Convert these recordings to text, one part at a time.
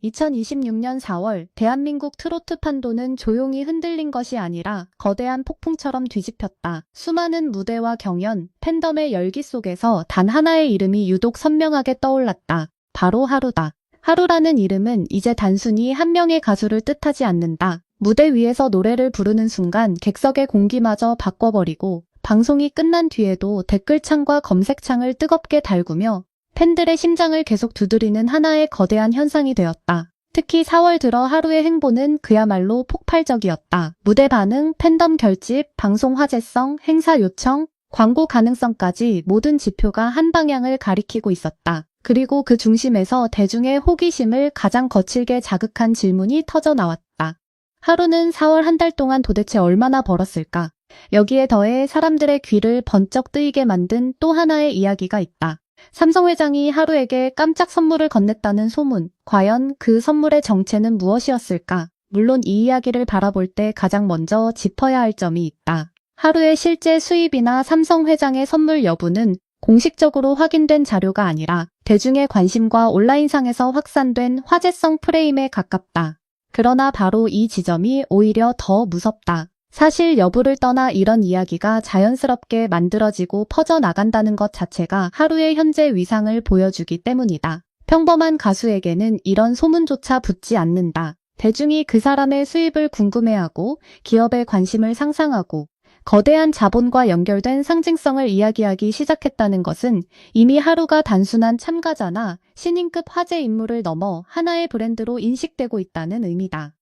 2026년 4월 대한민국 트로트 판도는 조용히 흔들린 것이 아니라 거대한 폭풍처럼 뒤집혔다. 수많은 무대와 경연, 팬덤의 열기 속에서 단 하나의 이름이 유독 선명하게 떠올랐다. 바로 하루다. 하루라는 이름은 이제 단순히 한 명의 가수를 뜻하지 않는다. 무대 위에서 노래를 부르는 순간 객석의 공기마저 바꿔버리고 방송이 끝난 뒤에도 댓글창과 검색창을 뜨겁게 달구며 팬들의 심장을 계속 두드리는 하나의 거대한 현상이 되었다. 특히 4월 들어 하루의 행보는 그야말로 폭발적이었다. 무대 반응, 팬덤 결집, 방송 화제성, 행사 요청, 광고 가능성까지 모든 지표가 한 방향을 가리키고 있었다. 그리고 그 중심에서 대중의 호기심을 가장 거칠게 자극한 질문이 터져 나왔다. 하루는 4월 한 달 동안 도대체 얼마나 벌었을까? 여기에 더해 사람들의 귀를 번쩍 뜨이게 만든 또 하나의 이야기가 있다. 삼성 회장이 하루에게 깜짝 선물을 건넸다는 소문. 과연 그 선물의 정체는 무엇이었을까? 물론 이 이야기를 바라볼 때 가장 먼저 짚어야 할 점이 있다. 하루의 실제 수입이나 삼성 회장의 선물 여부는 공식적으로 확인된 자료가 아니라 대중의 관심과 온라인상에서 확산된 화제성 프레임에 가깝다. 그러나 바로 이 지점이 오히려 더 무섭다. 사실 여부를 떠나 이런 이야기가 자연스럽게 만들어지고 퍼져나간다는 것 자체가 하루의 현재 위상을 보여주기 때문이다. 평범한 가수에게는 이런 소문조차 붙지 않는다. 대중이 그 사람의 수입을 궁금해하고 기업의 관심을 상상하고 거대한 자본과 연결된 상징성을 이야기하기 시작했다는 것은 이미 하루가 단순한 참가자나 신인급 화제 인물을 넘어 하나의 브랜드로 인식되고 있다는 의미다.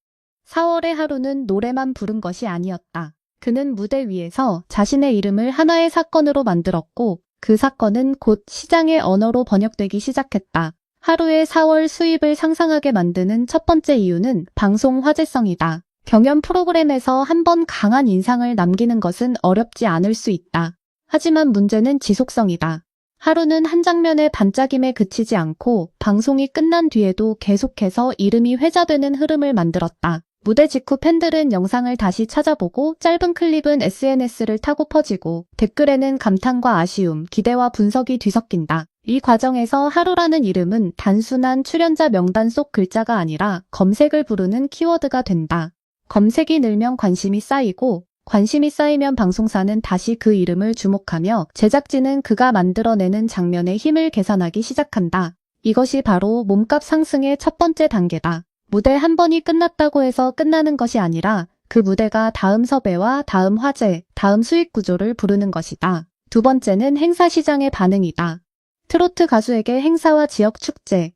4월의 하루는 노래만 부른 것이 아니었다. 그는 무대 위에서 자신의 이름을 하나의 사건으로 만들었고 그 사건은 곧 시장의 언어로 번역되기 시작했다. 하루의 4월 수입을 상상하게 만드는 첫 번째 이유는 방송 화제성이다. 경연 프로그램에서 한 번 강한 인상을 남기는 것은 어렵지 않을 수 있다. 하지만 문제는 지속성이다. 하루는 한 장면의 반짝임에 그치지 않고 방송이 끝난 뒤에도 계속해서 이름이 회자되는 흐름을 만들었다. 무대 직후 팬들은 영상을 다시 찾아보고 짧은 클립은 SNS를 타고 퍼지고 댓글에는 감탄과 아쉬움, 기대와 분석이 뒤섞인다. 이 과정에서 하루라는 이름은 단순한 출연자 명단 속 글자가 아니라 검색을 부르는 키워드가 된다. 검색이 늘면 관심이 쌓이고 관심이 쌓이면 방송사는 다시 그 이름을 주목하며 제작진은 그가 만들어내는 장면의 힘을 계산하기 시작한다. 이것이 바로 몸값 상승의 첫 번째 단계다. 무대 한 번이 끝났다고 해서 끝나는 것이 아니라 그 무대가 다음 섭외와 다음 화제, 다음 수익 구조를 부르는 것이다. 두 번째는 행사 시장의 반응이다. 트로트 가수에게 행사와 지역 축제,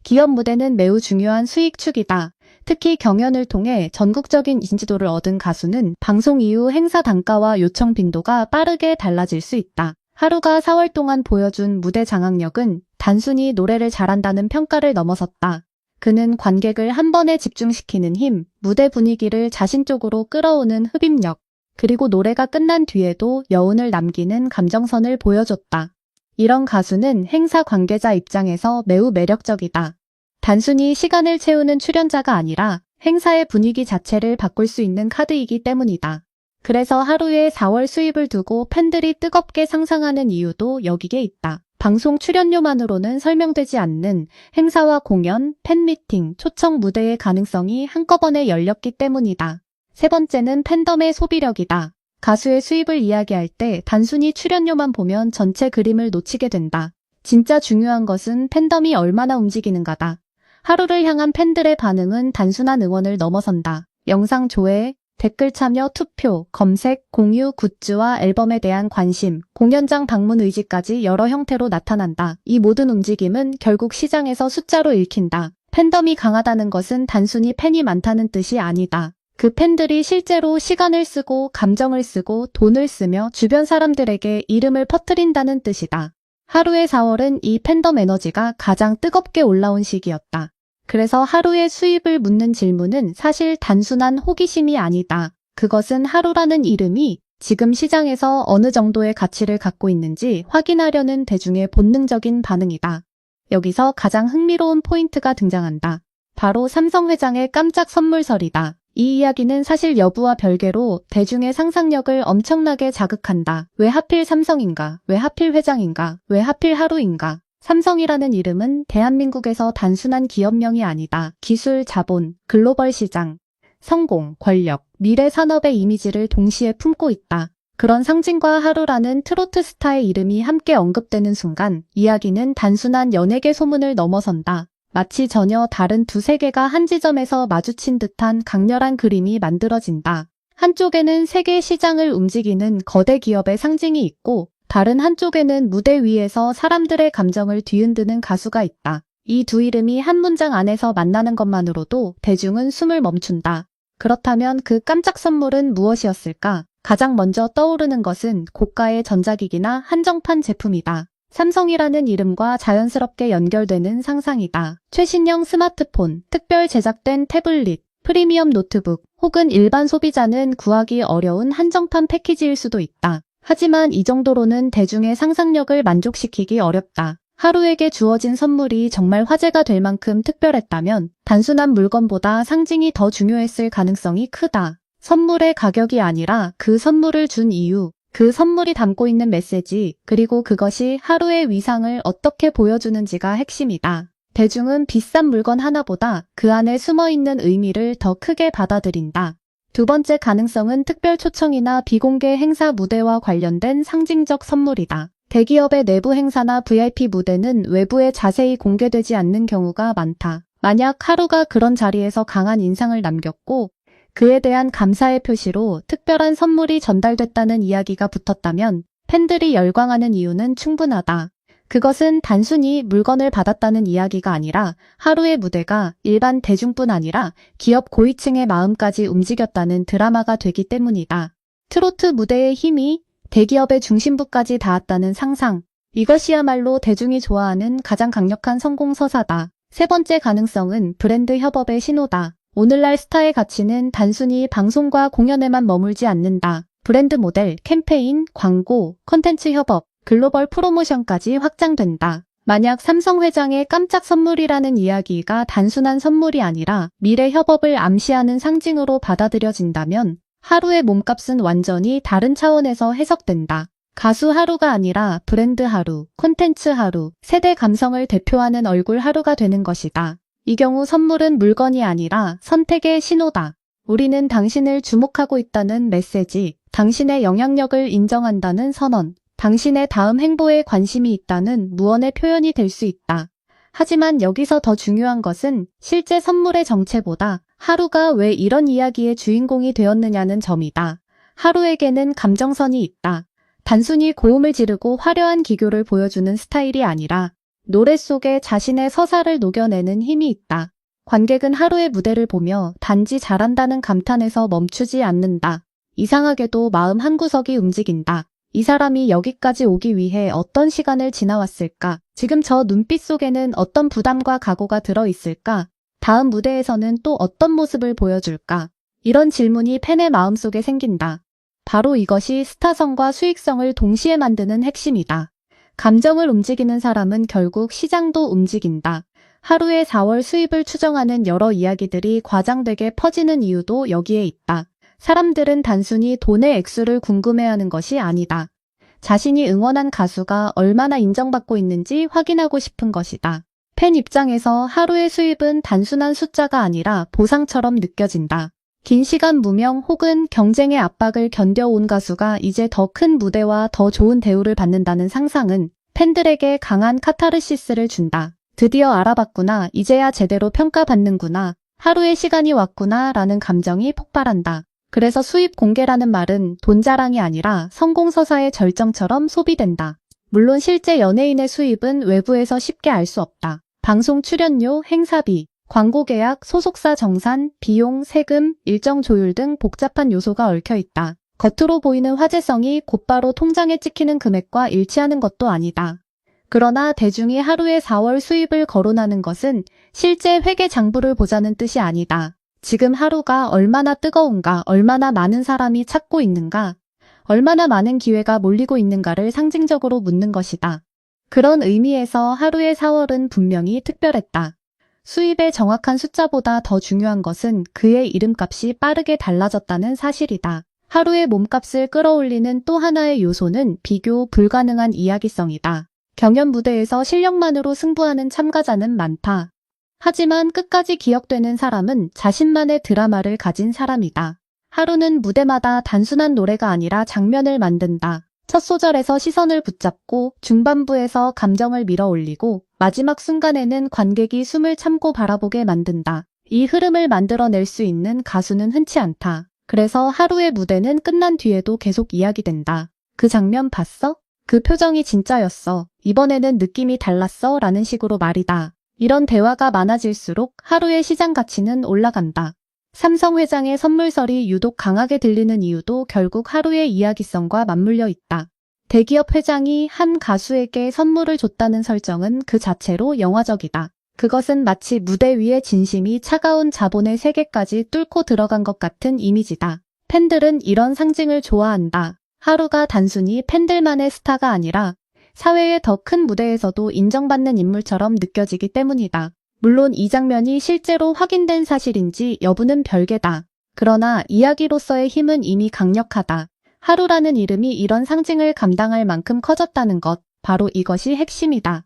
기업 무대는 매우 중요한 수익축이다. 특히 경연을 통해 전국적인 인지도를 얻은 가수는 방송 이후 행사 단가와 요청 빈도가 빠르게 달라질 수 있다. 하루가 4월 동안 보여준 무대 장악력은 단순히 노래를 잘한다는 평가를 넘어섰다. 그는 관객을 한 번에 집중시키는 힘, 무대 분위기를 자신 쪽으로 끌어오는 흡입력, 그리고 노래가 끝난 뒤에도 여운을 남기는 감정선을 보여줬다. 이런 가수는 행사 관계자 입장에서 매우 매력적이다. 단순히 시간을 채우는 출연자가 아니라 행사의 분위기 자체를 바꿀 수 있는 카드이기 때문이다. 그래서 하루의 4월 수입을 두고 팬들이 뜨겁게 상상하는 이유도 여기에 있다. 방송 출연료만으로는 설명되지 않는 행사와 공연, 팬미팅, 초청 무대의 가능성이 한꺼번에 열렸기 때문이다. 세 번째는 팬덤의 소비력이다. 가수의 수입을 이야기할 때 단순히 출연료만 보면 전체 그림을 놓치게 된다. 진짜 중요한 것은 팬덤이 얼마나 움직이는가다. 하루를 향한 팬들의 반응은 단순한 응원을 넘어선다. 영상 조회, 댓글 참여, 투표, 검색, 공유, 굿즈와 앨범에 대한 관심, 공연장 방문 의지까지 여러 형태로 나타난다. 이 모든 움직임은 결국 시장에서 숫자로 읽힌다. 팬덤이 강하다는 것은 단순히 팬이 많다는 뜻이 아니다. 그 팬들이 실제로 시간을 쓰고 감정을 쓰고 돈을 쓰며 주변 사람들에게 이름을 퍼뜨린다는 뜻이다. 하루의 4월은 이 팬덤 에너지가 가장 뜨겁게 올라온 시기였다. 그래서 하루의 수입을 묻는 질문은 사실 단순한 호기심이 아니다. 그것은 하루라는 이름이 지금 시장에서 어느 정도의 가치를 갖고 있는지 확인하려는 대중의 본능적인 반응이다. 여기서 가장 흥미로운 포인트가 등장한다. 바로 삼성 회장의 깜짝 선물설이다. 이 이야기는 사실 여부와 별개로 대중의 상상력을 엄청나게 자극한다. 왜 하필 삼성인가? 왜 하필 회장인가? 왜 하필 하루인가? 삼성이라는 이름은 대한민국에서 단순한 기업명이 아니다. 기술, 자본, 글로벌 시장, 성공, 권력, 미래 산업의 이미지를 동시에 품고 있다. 그런 상징과 하루라는 트로트 스타의 이름이 함께 언급되는 순간 이야기는 단순한 연예계 소문을 넘어선다. 마치 전혀 다른 두 세계가 한 지점에서 마주친 듯한 강렬한 그림이 만들어진다. 한쪽에는 세계 시장을 움직이는 거대 기업의 상징이 있고 다른 한쪽에는 무대 위에서 사람들의 감정을 뒤흔드는 가수가 있다. 이 두 이름이 한 문장 안에서 만나는 것만으로도 대중은 숨을 멈춘다. 그렇다면 그 깜짝 선물은 무엇이었을까? 가장 먼저 떠오르는 것은 고가의 전자기기나 한정판 제품이다. 삼성이라는 이름과 자연스럽게 연결되는 상상이다. 최신형 스마트폰, 특별 제작된 태블릿, 프리미엄 노트북, 혹은 일반 소비자는 구하기 어려운 한정판 패키지일 수도 있다. 하지만 이 정도로는 대중의 상상력을 만족시키기 어렵다. 하루에게 주어진 선물이 정말 화제가 될 만큼 특별했다면 단순한 물건보다 상징이 더 중요했을 가능성이 크다. 선물의 가격이 아니라 그 선물을 준 이유, 그 선물이 담고 있는 메시지, 그리고 그것이 하루의 위상을 어떻게 보여주는지가 핵심이다. 대중은 비싼 물건 하나보다 그 안에 숨어있는 의미를 더 크게 받아들인다. 두 번째 가능성은 특별 초청이나 비공개 행사 무대와 관련된 상징적 선물이다. 대기업의 내부 행사나 VIP 무대는 외부에 자세히 공개되지 않는 경우가 많다. 만약 하루가 그런 자리에서 강한 인상을 남겼고 그에 대한 감사의 표시로 특별한 선물이 전달됐다는 이야기가 붙었다면 팬들이 열광하는 이유는 충분하다. 그것은 단순히 물건을 받았다는 이야기가 아니라 하루의 무대가 일반 대중뿐 아니라 기업 고위층의 마음까지 움직였다는 드라마가 되기 때문이다. 트로트 무대의 힘이 대기업의 중심부까지 닿았다는 상상. 이것이야말로 대중이 좋아하는 가장 강력한 성공 서사다. 세 번째 가능성은 브랜드 협업의 신호다. 오늘날 스타의 가치는 단순히 방송과 공연에만 머물지 않는다. 브랜드 모델, 캠페인, 광고, 콘텐츠 협업, 글로벌 프로모션까지 확장된다. 만약 삼성 회장의 깜짝 선물이라는 이야기가 단순한 선물이 아니라 미래 협업을 암시하는 상징으로 받아들여진다면 하루의 몸값은 완전히 다른 차원에서 해석된다. 가수 하루가 아니라 브랜드 하루, 콘텐츠 하루, 세대 감성을 대표하는 얼굴 하루가 되는 것이다. 이 경우 선물은 물건이 아니라 선택의 신호다. 우리는 당신을 주목하고 있다는 메시지, 당신의 영향력을 인정한다는 선언, 당신의 다음 행보에 관심이 있다는 무언의 표현이 될 수 있다. 하지만 여기서 더 중요한 것은 실제 선물의 정체보다 하루가 왜 이런 이야기의 주인공이 되었느냐는 점이다. 하루에게는 감정선이 있다. 단순히 고음을 지르고 화려한 기교를 보여주는 스타일이 아니라 노래 속에 자신의 서사를 녹여내는 힘이 있다. 관객은 하루의 무대를 보며 단지 잘한다는 감탄에서 멈추지 않는다. 이상하게도 마음 한구석이 움직인다. 이 사람이 여기까지 오기 위해 어떤 시간을 지나왔을까? 지금 저 눈빛 속에는 어떤 부담과 각오가 들어있을까? 다음 무대에서는 또 어떤 모습을 보여줄까? 이런 질문이 팬의 마음속에 생긴다. 바로 이것이 스타성과 수익성을 동시에 만드는 핵심이다. 감정을 움직이는 사람은 결국 시장도 움직인다. 하루의 4월 수입을 추정하는 여러 이야기들이 과장되게 퍼지는 이유도 여기에 있다. 사람들은 단순히 돈의 액수를 궁금해하는 것이 아니다. 자신이 응원한 가수가 얼마나 인정받고 있는지 확인하고 싶은 것이다. 팬 입장에서 하루의 수입은 단순한 숫자가 아니라 보상처럼 느껴진다. 긴 시간 무명 혹은 경쟁의 압박을 견뎌온 가수가 이제 더 큰 무대와 더 좋은 대우를 받는다는 상상은 팬들에게 강한 카타르시스를 준다. 드디어 알아봤구나. 이제야 제대로 평가받는구나. 하루의 시간이 왔구나 라는 감정이 폭발한다. 그래서 수입 공개라는 말은 돈 자랑이 아니라 성공서사의 절정처럼 소비된다. 물론 실제 연예인의 수입은 외부에서 쉽게 알 수 없다. 방송 출연료, 행사비, 광고 계약, 소속사 정산, 비용, 세금, 일정 조율 등 복잡한 요소가 얽혀 있다. 겉으로 보이는 화제성이 곧바로 통장에 찍히는 금액과 일치하는 것도 아니다. 그러나 대중이 하루의 4월 수입을 거론하는 것은 실제 회계 장부를 보자는 뜻이 아니다. 지금 하루가 얼마나 뜨거운가, 얼마나 많은 사람이 찾고 있는가, 얼마나 많은 기회가 몰리고 있는가를 상징적으로 묻는 것이다. 그런 의미에서 하루의 4월은 분명히 특별했다. 수입의 정확한 숫자보다 더 중요한 것은 그의 이름값이 빠르게 달라졌다는 사실이다. 하루의 몸값을 끌어올리는 또 하나의 요소는 비교 불가능한 이야기성이다. 경연 무대에서 실력만으로 승부하는 참가자는 많다. 하지만 끝까지 기억되는 사람은 자신만의 드라마를 가진 사람이다. 하루는 무대마다 단순한 노래가 아니라 장면을 만든다. 첫 소절에서 시선을 붙잡고 중반부에서 감정을 밀어올리고 마지막 순간에는 관객이 숨을 참고 바라보게 만든다. 이 흐름을 만들어낼 수 있는 가수는 흔치 않다. 그래서 하루의 무대는 끝난 뒤에도 계속 이야기된다. 그 장면 봤어? 그 표정이 진짜였어. 이번에는 느낌이 달랐어. 라는 식으로 말이다. 이런 대화가 많아질수록 하루의 시장 가치는 올라간다. 삼성 회장의 선물설이 유독 강하게 들리는 이유도 결국 하루의 이야기성과 맞물려 있다. 대기업 회장이 한 가수에게 선물을 줬다는 설정은 그 자체로 영화적이다. 그것은 마치 무대 위의 진심이 차가운 자본의 세계까지 뚫고 들어간 것 같은 이미지다. 팬들은 이런 상징을 좋아한다. 하루가 단순히 팬들만의 스타가 아니라 사회의 더 큰 무대에서도 인정받는 인물처럼 느껴지기 때문이다. 물론 이 장면이 실제로 확인된 사실인지 여부는 별개다. 그러나 이야기로서의 힘은 이미 강력하다. 하루라는 이름이 이런 상징을 감당할 만큼 커졌다는 것, 바로 이것이 핵심이다.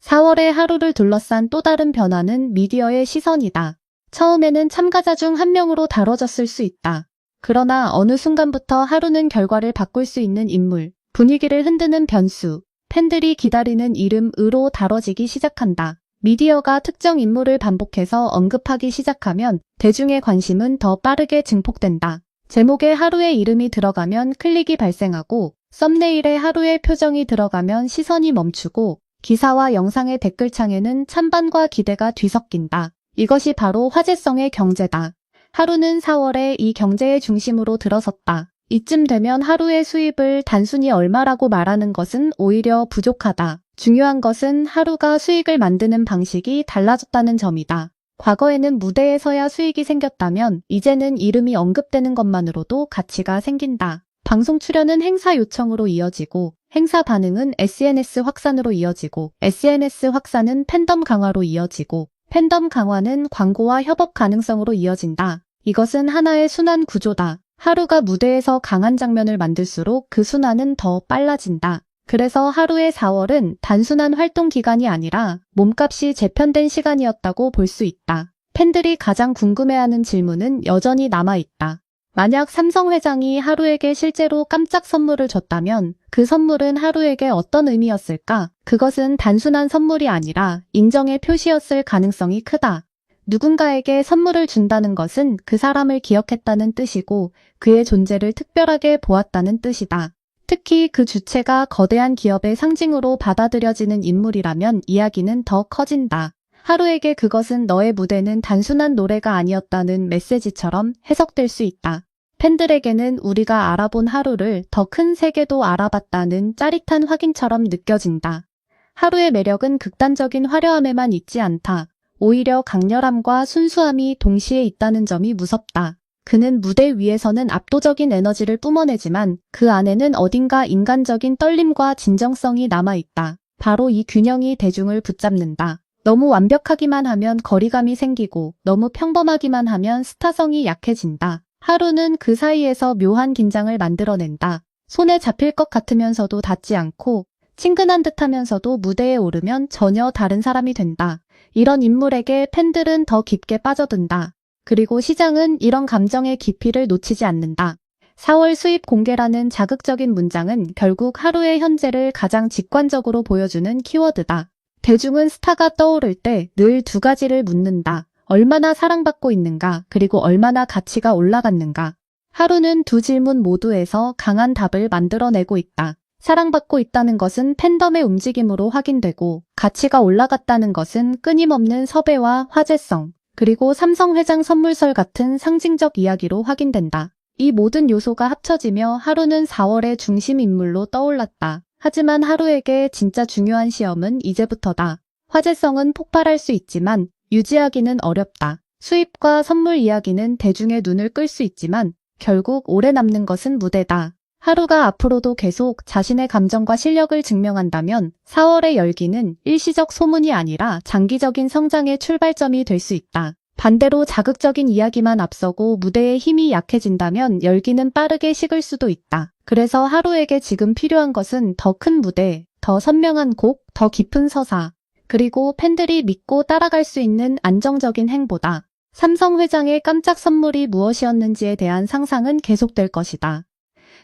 4월의 하루를 둘러싼 또 다른 변화는 미디어의 시선이다. 처음에는 참가자 중 한 명으로 다뤄졌을 수 있다. 그러나 어느 순간부터 하루는 결과를 바꿀 수 있는 인물, 분위기를 흔드는 변수, 팬들이 기다리는 이름으로 다뤄지기 시작한다. 미디어가 특정 인물을 반복해서 언급하기 시작하면 대중의 관심은 더 빠르게 증폭된다. 제목에 하루의 이름이 들어가면 클릭이 발생하고 썸네일에 하루의 표정이 들어가면 시선이 멈추고 기사와 영상의 댓글창에는 찬반과 기대가 뒤섞인다. 이것이 바로 화제성의 경제다. 하루는 4월에 이 경제의 중심으로 들어섰다. 이쯤 되면 하루의 수입을 단순히 얼마라고 말하는 것은 오히려 부족하다. 중요한 것은 하루가 수익을 만드는 방식이 달라졌다는 점이다. 과거에는 무대에 서야 수익이 생겼다면 이제는 이름이 언급되는 것만으로도 가치가 생긴다. 방송 출연은 행사 요청으로 이어지고 행사 반응은 SNS 확산으로 이어지고 SNS 확산은 팬덤 강화로 이어지고 팬덤 강화는 광고와 협업 가능성으로 이어진다. 이것은 하나의 순환 구조다. 하루가 무대에서 강한 장면을 만들수록 그 순환은 더 빨라진다. 그래서 하루의 4월은 단순한 활동 기간이 아니라 몸값이 재편된 시간이었다고 볼 수 있다. 팬들이 가장 궁금해하는 질문은 여전히 남아있다. 만약 삼성 회장이 하루에게 실제로 깜짝 선물을 줬다면 그 선물은 하루에게 어떤 의미였을까? 그것은 단순한 선물이 아니라 인정의 표시였을 가능성이 크다. 누군가에게 선물을 준다는 것은 그 사람을 기억했다는 뜻이고 그의 존재를 특별하게 보았다는 뜻이다. 특히 그 주체가 거대한 기업의 상징으로 받아들여지는 인물이라면 이야기는 더 커진다. 하루에게 그것은 너의 무대는 단순한 노래가 아니었다는 메시지처럼 해석될 수 있다. 팬들에게는 우리가 알아본 하루를 더 큰 세계도 알아봤다는 짜릿한 확인처럼 느껴진다. 하루의 매력은 극단적인 화려함에만 있지 않다. 오히려 강렬함과 순수함이 동시에 있다는 점이 무섭다. 그는 무대 위에서는 압도적인 에너지를 뿜어내지만 그 안에는 어딘가 인간적인 떨림과 진정성이 남아있다. 바로 이 균형이 대중을 붙잡는다. 너무 완벽하기만 하면 거리감이 생기고 너무 평범하기만 하면 스타성이 약해진다. 하루는 그 사이에서 묘한 긴장을 만들어낸다. 손에 잡힐 것 같으면서도 닿지 않고 친근한 듯하면서도 무대에 오르면 전혀 다른 사람이 된다. 이런 인물에게 팬들은 더 깊게 빠져든다. 그리고 시장은 이런 감정의 깊이를 놓치지 않는다. 4월 수입 공개라는 자극적인 문장은 결국 하루의 현재를 가장 직관적으로 보여주는 키워드다. 대중은 스타가 떠오를 때 늘 두 가지를 묻는다. 얼마나 사랑받고 있는가, 그리고 얼마나 가치가 올라갔는가. 하루는 두 질문 모두에서 강한 답을 만들어내고 있다. 사랑받고 있다는 것은 팬덤의 움직임으로 확인되고 가치가 올라갔다는 것은 끊임없는 섭외와 화제성, 그리고 삼성 회장 선물설 같은 상징적 이야기로 확인된다. 이 모든 요소가 합쳐지며 하루는 4월의 중심 인물로 떠올랐다. 하지만 하루에게 진짜 중요한 시험은 이제부터다. 화제성은 폭발할 수 있지만 유지하기는 어렵다. 수입과 선물 이야기는 대중의 눈을 끌 수 있지만 결국 오래 남는 것은 무대다. 하루가 앞으로도 계속 자신의 감정과 실력을 증명한다면 4월의 열기는 일시적 소문이 아니라 장기적인 성장의 출발점이 될 수 있다. 반대로 자극적인 이야기만 앞서고 무대의 힘이 약해진다면 열기는 빠르게 식을 수도 있다. 그래서 하루에게 지금 필요한 것은 더 큰 무대, 더 선명한 곡, 더 깊은 서사, 그리고 팬들이 믿고 따라갈 수 있는 안정적인 행보다. 삼성 회장의 깜짝 선물이 무엇이었는지에 대한 상상은 계속될 것이다.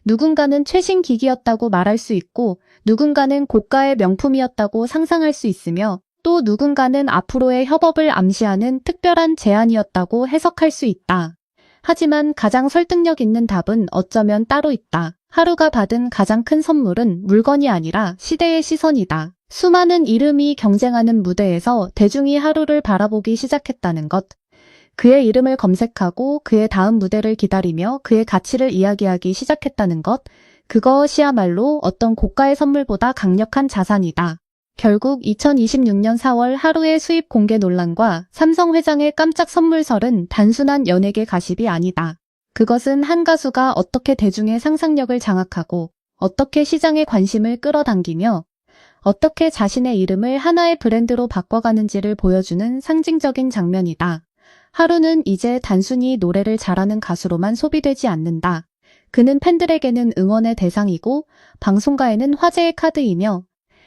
누군가는 최신 기기였다고 말할 수 있고, 누군가는 고가의 명품이었다고 상상할 수 있으며, 또 누군가는 앞으로의 협업을 암시하는 특별한 제안이었다고 해석할 수 있다. 하지만 가장 설득력 있는 답은 어쩌면 따로 있다. 하루가 받은 가장 큰 선물은 물건이 아니라 시대의 시선이다. 수많은 이름이 경쟁하는 무대에서 대중이 하루를 바라보기 시작했다는 것. 그의 이름을 검색하고 그의 다음 무대를 기다리며 그의 가치를 이야기하기 시작했다는 것. 그것이야말로 어떤 고가의 선물보다 강력한 자산이다. 결국 2026년 4월 하루의 수입 공개 논란과 삼성 회장의 깜짝 선물설은 단순한 연예계 가십이 아니다. 그것은 한 가수가 어떻게 대중의 상상력을 장악하고 어떻게 시장의 관심을 끌어당기며 어떻게 자신의 이름을 하나의 브랜드로 바꿔가는지를 보여주는 상징적인 장면이다. 하루는 이제 단순히 노래를 잘하는 가수로만 소비되지 않는다. 그는 팬들에게는 응원의 대상이고 방송가에는 화제의 카드이며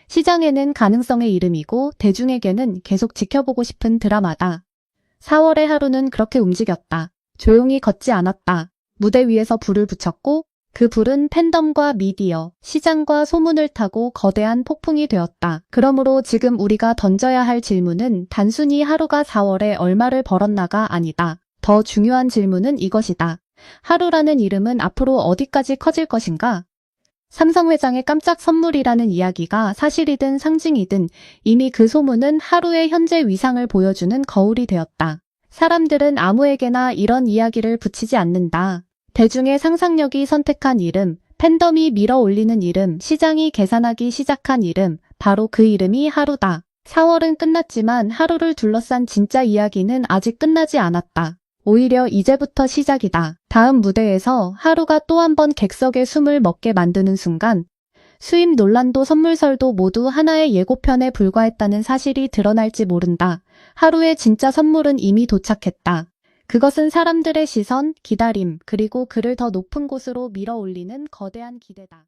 시장에는 가능성의 이름이고 대중에게는 계속 지켜보고 싶은 드라마다. 4월의 하루는 그렇게 움직였다. 조용히 걷지 않았다. 무대 위에서 불을 붙였고 그 불은 팬덤과 미디어, 시장과 소문을 타고 거대한 폭풍이 되었다. 그러므로 지금 우리가 던져야 할 질문은 단순히 하루가 4월에 얼마를 벌었나가 아니다. 더 중요한 질문은 이것이다. 하루라는 이름은 앞으로 어디까지 커질 것인가? 삼성 회장의 깜짝 선물이라는 이야기가 사실이든 상징이든 이미 그 소문은 하루의 현재 위상을 보여주는 거울이 되었다. 사람들은 아무에게나 이런 이야기를 붙이지 않는다. 대중의 상상력이 선택한 이름, 팬덤이 밀어 올리는 이름, 시장이 계산하기 시작한 이름, 바로 그 이름이 하루다. 4월은 끝났지만 하루를 둘러싼 진짜 이야기는 아직 끝나지 않았다. 오히려 이제부터 시작이다. 다음 무대에서 하루가 또 한 번 객석의 숨을 먹게 만드는 순간 수입 논란도 선물설도 모두 하나의 예고편에 불과했다는 사실이 드러날지 모른다. 하루의 진짜 선물은 이미 도착했다. 그것은 사람들의 시선, 기다림, 그리고 그를 더 높은 곳으로 밀어 올리는 거대한 기대다.